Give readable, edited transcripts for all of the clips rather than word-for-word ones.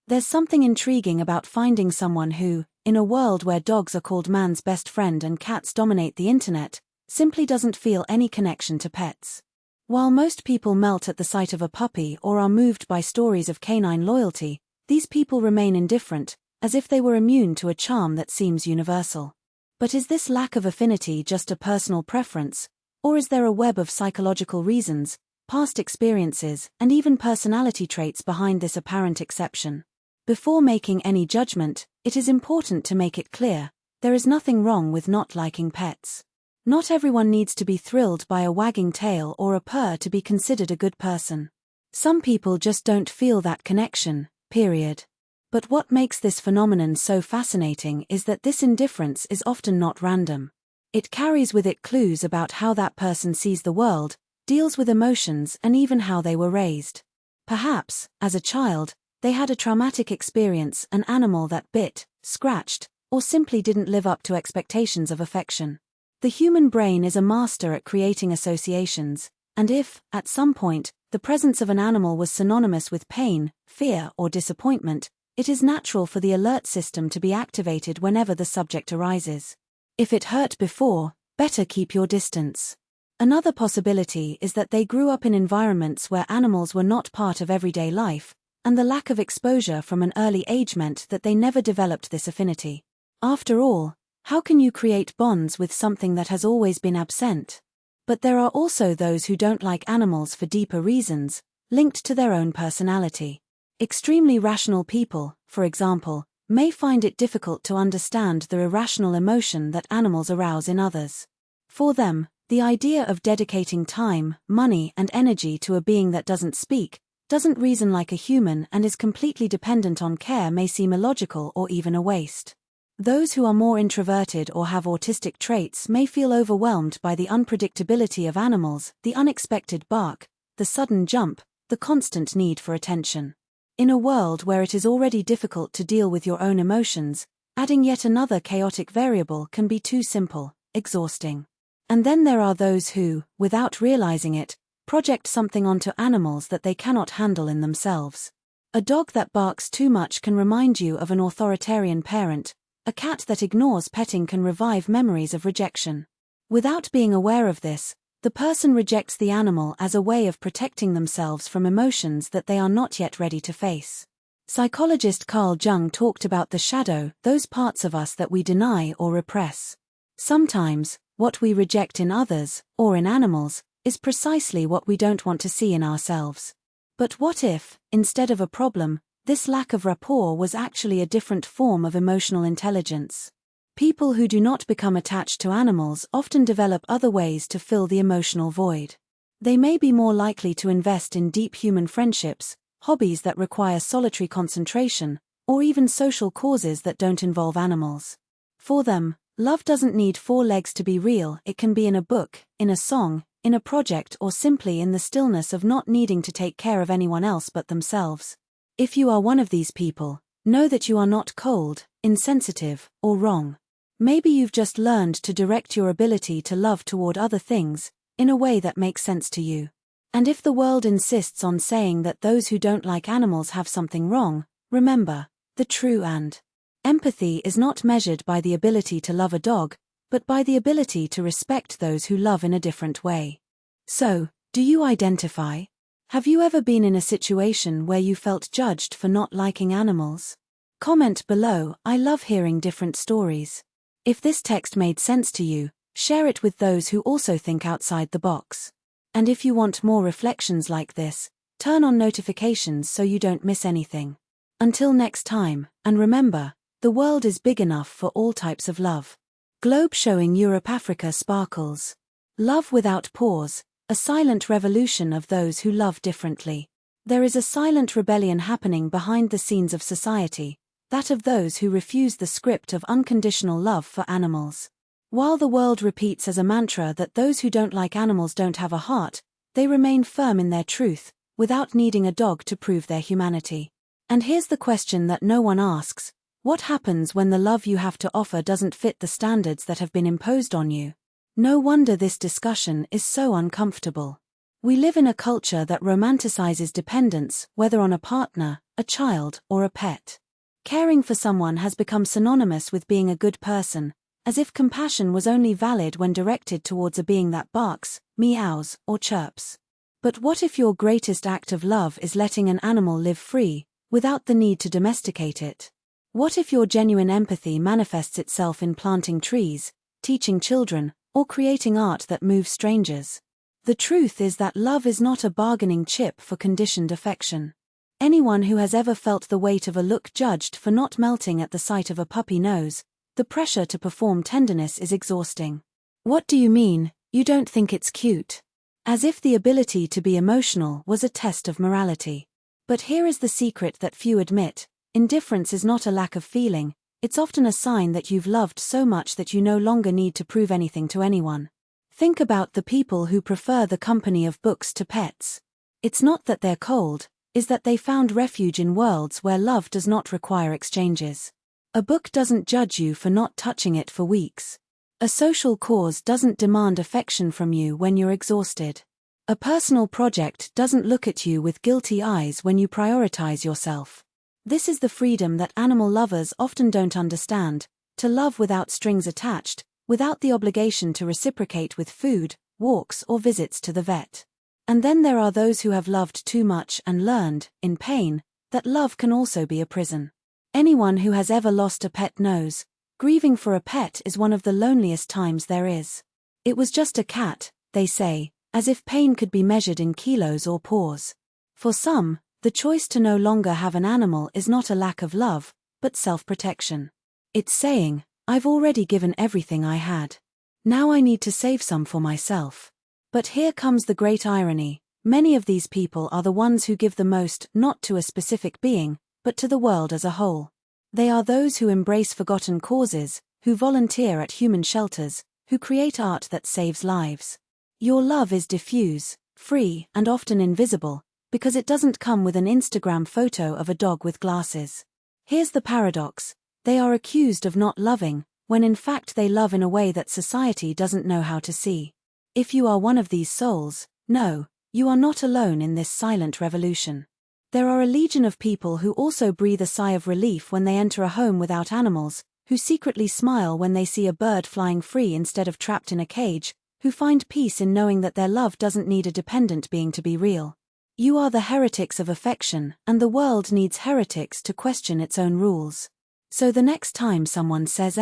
There's something intriguing about finding someone who, in a world where dogs are called man's best friend and cats dominate the internet, simply doesn't feel any connection to pets. While most people melt at the sight of a puppy or are moved by stories of canine loyalty, these people remain indifferent, as if they were immune to a charm that seems universal. But is this lack of affinity just a personal preference, or is there a web of psychological reasons, past experiences, and even personality traits behind this apparent exception? Before making any judgment, it is important to make it clear, there is nothing wrong with not liking pets. Not everyone needs to be thrilled by a wagging tail or a purr to be considered a good person. Some people just don't feel that connection, period. But what makes this phenomenon so fascinating is that this indifference is often not random. It carries with it clues about how that person sees the world, deals with emotions, and even how they were raised. Perhaps, as a child, they had a traumatic experience, an animal that bit, scratched, or simply didn't live up to expectations of affection. The human brain is a master at creating associations, and if, at some point, the presence of an animal was synonymous with pain, fear, or disappointment, it is natural for the alert system to be activated whenever the subject arises. If it hurt before, better keep your distance. Another possibility is that they grew up in environments where animals were not part of everyday life, and the lack of exposure from an early age meant that they never developed this affinity. After all, how can you create bonds with something that has always been absent? But there are also those who don't like animals for deeper reasons, linked to their own personality. Extremely rational people, for example, may find it difficult to understand the irrational emotion that animals arouse in others. For them, the idea of dedicating time, money, and energy to a being that doesn't speak, doesn't reason like a human, and is completely dependent on care may seem illogical or even a waste. Those who are more introverted or have autistic traits may feel overwhelmed by the unpredictability of animals, the unexpected bark, the sudden jump, the constant need for attention. In a world where it is already difficult to deal with your own emotions, adding yet another chaotic variable can be too simple, exhausting. And then there are those who, without realizing it, project something onto animals that they cannot handle in themselves. A dog that barks too much can remind you of an authoritarian parent. A cat that ignores petting can revive memories of rejection. Without being aware of this, the person rejects the animal as a way of protecting themselves from emotions that they are not yet ready to face. Psychologist Carl Jung talked about the shadow, those parts of us that we deny or repress. Sometimes, what we reject in others, or in animals, is precisely what we don't want to see in ourselves. But what if, instead of a problem, this lack of rapport was actually a different form of emotional intelligence? People who do not become attached to animals often develop other ways to fill the emotional void. They may be more likely to invest in deep human friendships, hobbies that require solitary concentration, or even social causes that don't involve animals. For them, love doesn't need four legs to be real. It can be in a book, in a song, in a project, or simply in the stillness of not needing to take care of anyone else but themselves. If you are one of these people, know that you are not cold, insensitive, or wrong. Maybe you've just learned to direct your ability to love toward other things, in a way that makes sense to you. And if the world insists on saying that those who don't like animals have something wrong, remember, the true and empathy is not measured by the ability to love a dog, but by the ability to respect those who love in a different way. So, do you identify? Have you ever been in a situation where you felt judged for not liking animals? Comment below. I love hearing different stories. If this text made sense to you, share it with those who also think outside the box. And if you want more reflections like this, turn on notifications so you don't miss anything. Until next time, and remember, the world is big enough for all types of love. Globe showing Europe-Africa sparkles. Love without pause. A silent revolution of those who love differently. There is a silent rebellion happening behind the scenes of society, that of those who refuse the script of unconditional love for animals. While the world repeats as a mantra that those who don't like animals don't have a heart, they remain firm in their truth, without needing a dog to prove their humanity. And here's the question that no one asks: what happens when the love you have to offer doesn't fit the standards that have been imposed on you? No wonder this discussion is so uncomfortable. We live in a culture that romanticizes dependence, whether on a partner, a child, or a pet. Caring for someone has become synonymous with being a good person, as if compassion was only valid when directed towards a being that barks, meows, or chirps. But what if your greatest act of love is letting an animal live free, without the need to domesticate it? What if your genuine empathy manifests itself in planting trees, teaching children, or creating art that moves strangers? The truth is that love is not a bargaining chip for conditioned affection. Anyone who has ever felt the weight of a look judged for not melting at the sight of a puppy knows, the pressure to perform tenderness is exhausting. What do you mean, you don't think it's cute? As if the ability to be emotional was a test of morality. But here is the secret that few admit: indifference is not a lack of feeling, it's often a sign that you've loved so much that you no longer need to prove anything to anyone. Think about the people who prefer the company of books to pets. It's not that they're cold, it's that they found refuge in worlds where love does not require exchanges. A book doesn't judge you for not touching it for weeks. A social cause doesn't demand affection from you when you're exhausted. A personal project doesn't look at you with guilty eyes when you prioritize yourself. This is the freedom that animal lovers often don't understand: to love without strings attached, without the obligation to reciprocate with food, walks, or visits to the vet. And then there are those who have loved too much and learned, in pain, that love can also be a prison. Anyone who has ever lost a pet knows, grieving for a pet is one of the loneliest times there is. It was just a cat, they say, as if pain could be measured in kilos or paws. For some, the choice to no longer have an animal is not a lack of love, but self-protection. It's saying, I've already given everything I had. Now I need to save some for myself. But here comes the great irony: many of these people are the ones who give the most, not to a specific being, but to the world as a whole. They are those who embrace forgotten causes, who volunteer at human shelters, who create art that saves lives. Your love is diffuse, free, and often invisible, because it doesn't come with an Instagram photo of a dog with glasses. Here's the paradox: they are accused of not loving, when in fact they love in a way that society doesn't know how to see. If you are one of these souls, no, you are not alone in this silent revolution. There are a legion of people who also breathe a sigh of relief when they enter a home without animals, who secretly smile when they see a bird flying free instead of trapped in a cage, who find peace in knowing that their love doesn't need a dependent being to be real. You are the heretics of affection, and the world needs heretics to question its own rules. So the next time someone says,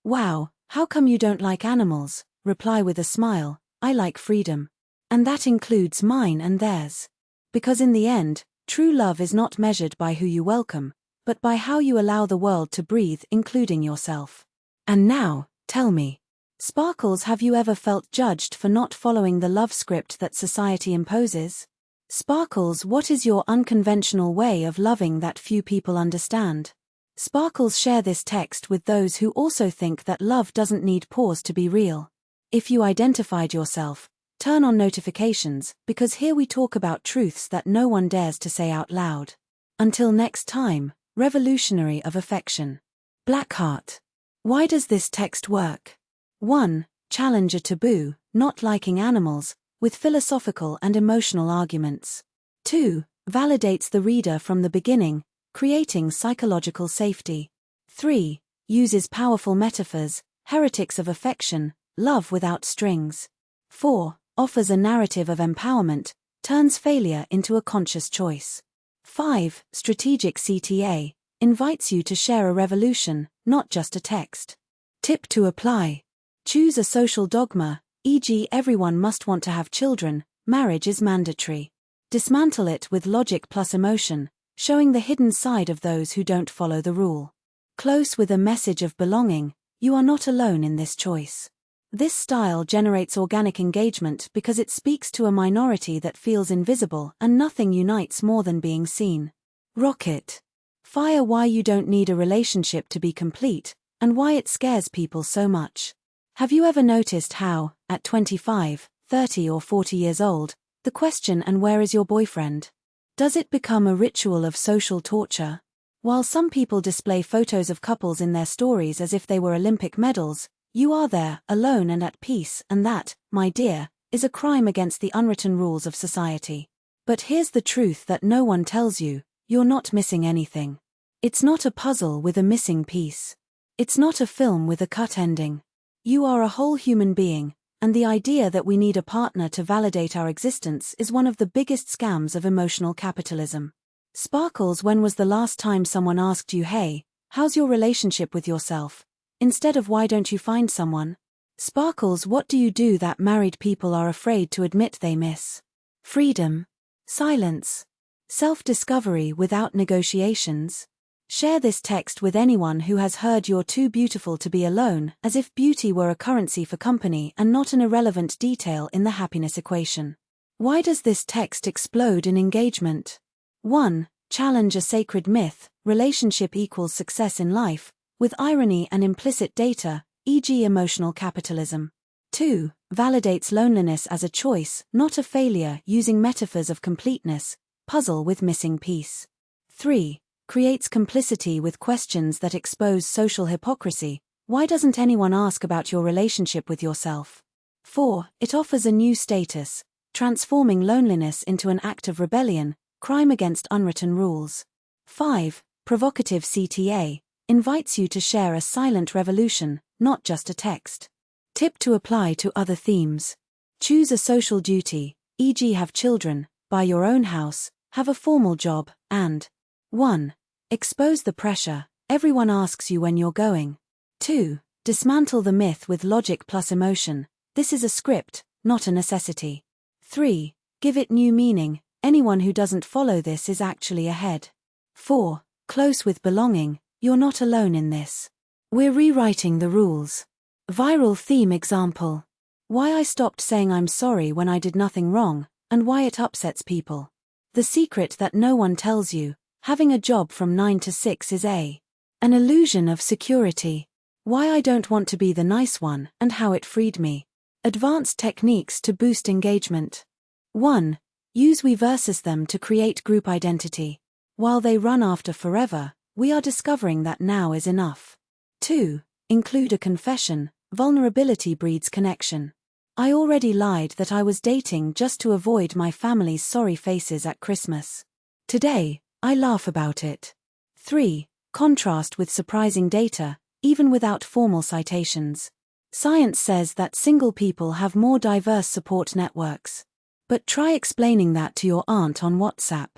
"Wow, how come you don't like animals?" reply with a smile, "I like freedom. And that includes mine and theirs." Because in the end, true love is not measured by who you welcome, but by how you allow the world to breathe, including yourself. And now, tell me, Sparkles, have you ever felt judged for not following the love script that society imposes? Sparkles, what is your unconventional way of loving that few people understand? Sparkles, share this text with those who also think that love doesn't need pause to be real. If you identified yourself, turn on notifications, because here we talk about truths that no one dares to say out loud. Until next time, revolutionary of affection. Blackheart. Why does this text work? 1. Challenge a taboo, not liking animals, with philosophical and emotional arguments. 2. Validates the reader from the beginning, creating psychological safety. 3. Uses powerful metaphors, heretics of affection, love without strings. 4. Offers a narrative of empowerment, turns failure into a conscious choice. 5. Strategic CTA, invites you to share a revolution, not just a text. Tip to apply. Choose a social dogma, e.g. everyone must want to have children, marriage is mandatory. Dismantle it with logic plus emotion, showing the hidden side of those who don't follow the rule. Close with a message of belonging, you are not alone in this choice. This style generates organic engagement because it speaks to a minority that feels invisible, and nothing unites more than being seen. Rocket. Fire. Why you don't need a relationship to be complete, and why it scares people so much. Have you ever noticed how, at 25, 30 or 40 years old, the question "and where is your boyfriend?" does it become a ritual of social torture? While some people display photos of couples in their stories as if they were Olympic medals, you are there, alone and at peace, and that, my dear, is a crime against the unwritten rules of society. But here's the truth that no one tells you: you're not missing anything. It's not a puzzle with a missing piece. It's not a film with a cut ending. You are a whole human being, and the idea that we need a partner to validate our existence is one of the biggest scams of emotional capitalism. Sparkles, when was the last time someone asked you, "Hey, how's your relationship with yourself?" instead of "Why don't you find someone?" Sparkles, what do you do that married people are afraid to admit they miss? Freedom. Silence. Self-discovery without negotiations. Share this text with anyone who has heard "You're too beautiful to be alone," as if beauty were a currency for company and not an irrelevant detail in the happiness equation. Why does this text explode in engagement? 1. Challenge a sacred myth: relationship equals success in life, with irony and implicit data, e.g. emotional capitalism. 2. Validates loneliness as a choice, not a failure, using metaphors of completeness, puzzle with missing piece. 3. Creates complicity with questions that expose social hypocrisy: why doesn't anyone ask about your relationship with yourself? 4. It offers a new status, transforming loneliness into an act of rebellion, crime against unwritten rules. 5. Provocative CTA, invites you to share a silent revolution, not just a text. Tip to apply to other themes. Choose a social duty, e.g. have children, buy your own house, have a formal job, and 1. Expose the pressure: everyone asks you when you're going. 2. Dismantle the myth with logic plus emotion: this is a script, not a necessity. 3. Give it new meaning: anyone who doesn't follow this is actually ahead. 4. Close with belonging: you're not alone in this. We're rewriting the rules. Viral theme example. Why I stopped saying I'm sorry when I did nothing wrong, and why it upsets people. The secret that no one tells you: having a job from 9 to 6 is an illusion of security. Why I don't want to be the nice one, and how it freed me. Advanced techniques to boost engagement. 1. Use we versus them to create group identity. While they run after forever, we are discovering that now is enough. 2. Include a confession: vulnerability breeds connection. I already lied that I was dating just to avoid my family's sorry faces at Christmas. Today, I laugh about it. 3. Contrast with surprising data, even without formal citations. Science says that single people have more diverse support networks. But try explaining that to your aunt on WhatsApp.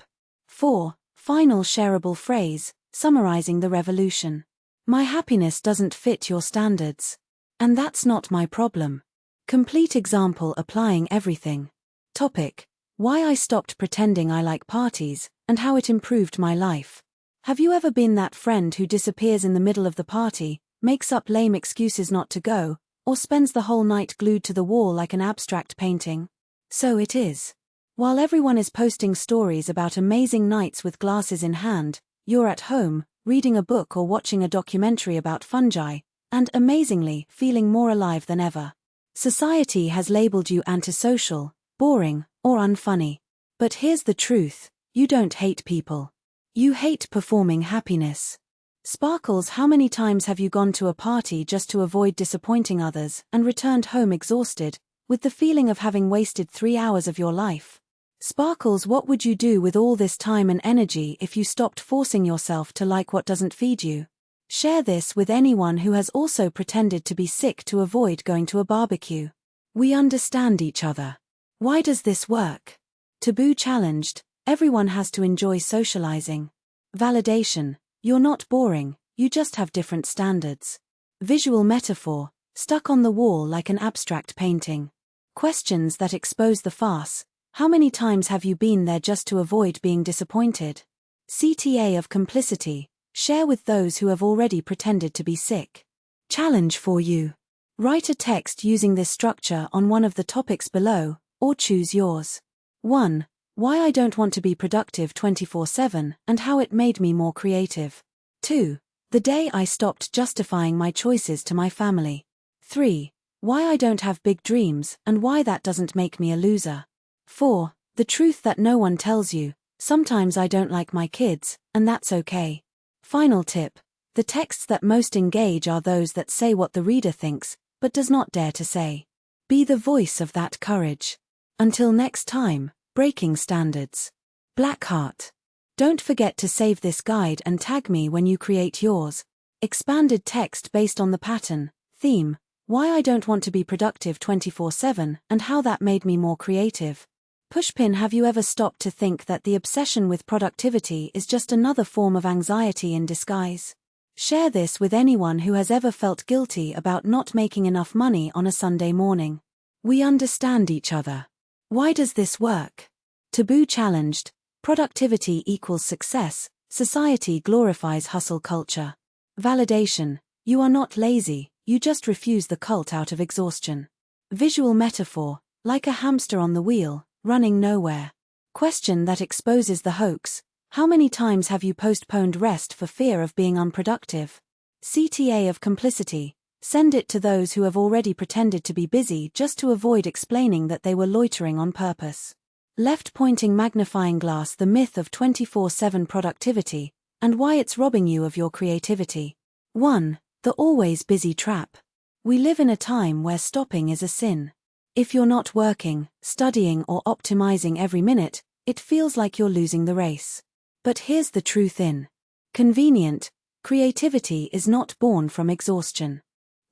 4. Final shareable phrase, summarizing the revolution. My happiness doesn't fit your standards. And that's not my problem. Complete example applying everything. Topic: why I stopped pretending I like parties, and how it improved my life. Have you ever been that friend who disappears in the middle of the party, makes up lame excuses not to go, or spends the whole night glued to the wall like an abstract painting? So it is. While everyone is posting stories about amazing nights with glasses in hand, you're at home, reading a book or watching a documentary about fungi, and, amazingly, feeling more alive than ever. Society has labeled you antisocial, boring, or unfunny. But here's the truth: you don't hate people. You hate performing happiness. Sparkles, how many times have you gone to a party just to avoid disappointing others and returned home exhausted, with the feeling of having wasted 3 hours of your life? Sparkles, what would you do with all this time and energy if you stopped forcing yourself to like what doesn't feed you? Share this with anyone who has also pretended to be sick to avoid going to a barbecue. We understand each other. Why does this work? Taboo challenged: everyone has to enjoy socializing. Validation: you're not boring, you just have different standards. Visual metaphor: stuck on the wall like an abstract painting. Questions that expose the farce: how many times have you been there just to avoid being disappointed? CTA of complicity: share with those who have already pretended to be sick. Challenge for you: write a text using this structure on one of the topics below, or choose yours. 1. Why I don't want to be productive 24/7 and how it made me more creative. 2. The day I stopped justifying my choices to my family. 3. Why I don't have big dreams and why that doesn't make me a loser. 4. The truth that no one tells you: sometimes I don't like my kids, and that's okay. Final tip: the texts that most engage are those that say what the reader thinks, but does not dare to say. Be the voice of that courage. Until next time, breaking standards. Blackheart. Don't forget to save this guide and tag me when you create yours. Expanded text based on the pattern, theme, why I don't want to be productive 24/7 and how that made me more creative. Pushpin. Have you ever stopped to think that the obsession with productivity is just another form of anxiety in disguise? Share this with anyone who has ever felt guilty about not making enough money on a Sunday morning. We understand each other. Why does this work? Taboo challenged. Productivity equals success. Society glorifies hustle culture. Validation. You are not lazy, you just refuse the cult out of exhaustion. Visual metaphor. Like a hamster on the wheel, running nowhere. Question that exposes the hoax. How many times have you postponed rest for fear of being unproductive? CTA of complicity. Send it to those who have already pretended to be busy just to avoid explaining that they were loitering on purpose. Left-pointing magnifying glass. The myth of 24/7 productivity, and why it's robbing you of your creativity. 1. The always busy trap. We live in a time where stopping is a sin. If you're not working, studying or optimizing every minute, it feels like you're losing the race. But here's the truth in convenient, creativity is not born from exhaustion.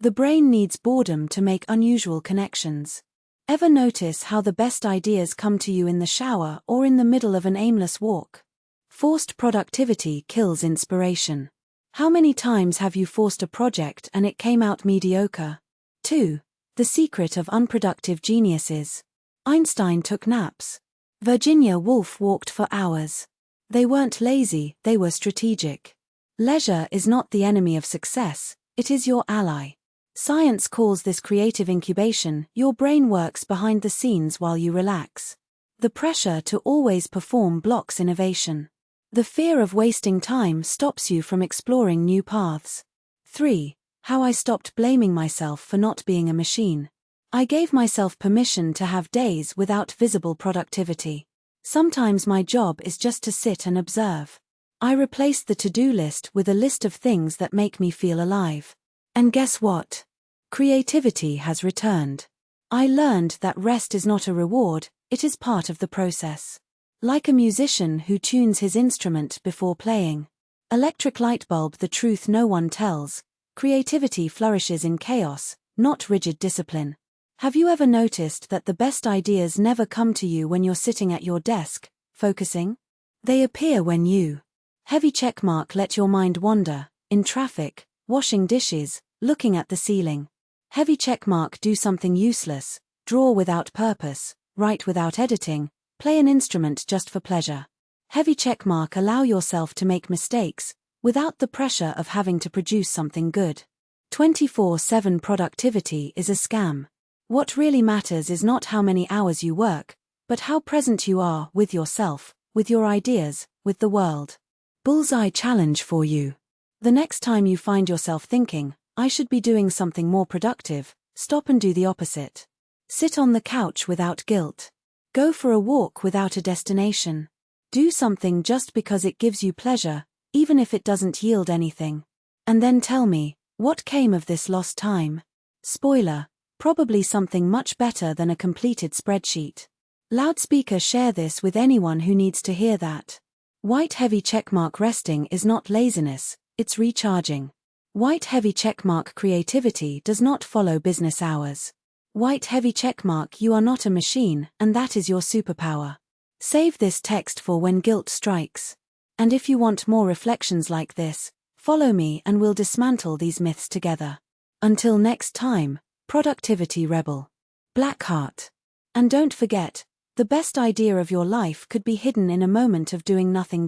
The brain needs boredom to make unusual connections. Ever notice how the best ideas come to you in the shower or in the middle of an aimless walk? Forced productivity kills inspiration. How many times have you forced a project and it came out mediocre? 2. The secret of unproductive geniuses. Einstein took naps. Virginia Woolf walked for hours. They weren't lazy, they were strategic. Leisure is not the enemy of success, it is your ally. Science calls this creative incubation. Your brain works behind the scenes while you relax. The pressure to always perform blocks innovation. The fear of wasting time stops you from exploring new paths. 3. How I stopped blaming myself for not being a machine. I gave myself permission to have days without visible productivity. Sometimes my job is just to sit and observe. I replaced the to-do list with a list of things that make me feel alive. And guess what? Creativity has returned. I learned that rest is not a reward, it is part of the process. Like a musician who tunes his instrument before playing. Electric light bulb. The truth no one tells. Creativity flourishes in chaos, not rigid discipline. Have you ever noticed that the best ideas never come to you when you're sitting at your desk, focusing? They appear when you heavy checkmark let your mind wander, in traffic, washing dishes, looking at the ceiling. Heavy checkmark do something useless, draw without purpose, write without editing, play an instrument just for pleasure. Heavy checkmark allow yourself to make mistakes, without the pressure of having to produce something good. 24/7 productivity is a scam. What really matters is not how many hours you work, but how present you are with yourself, with your ideas, with the world. Bullseye challenge for you. The next time you find yourself thinking, I should be doing something more productive, stop and do the opposite. Sit on the couch without guilt. Go for a walk without a destination. Do something just because it gives you pleasure, even if it doesn't yield anything. And then tell me, what came of this lost time? Spoiler, probably something much better than a completed spreadsheet. Loudspeaker. Share this with anyone who needs to hear that. White heavy checkmark. Resting is not laziness, it's recharging. White heavy checkmark. Creativity does not follow business hours. White heavy checkmark. You are not a machine, and that is your superpower. Save this text for when guilt strikes. And if you want more reflections like this, follow me and we'll dismantle these myths together. Until next time, Productivity Rebel. Blackheart. And don't forget, the best idea of your life could be hidden in a moment of doing nothing.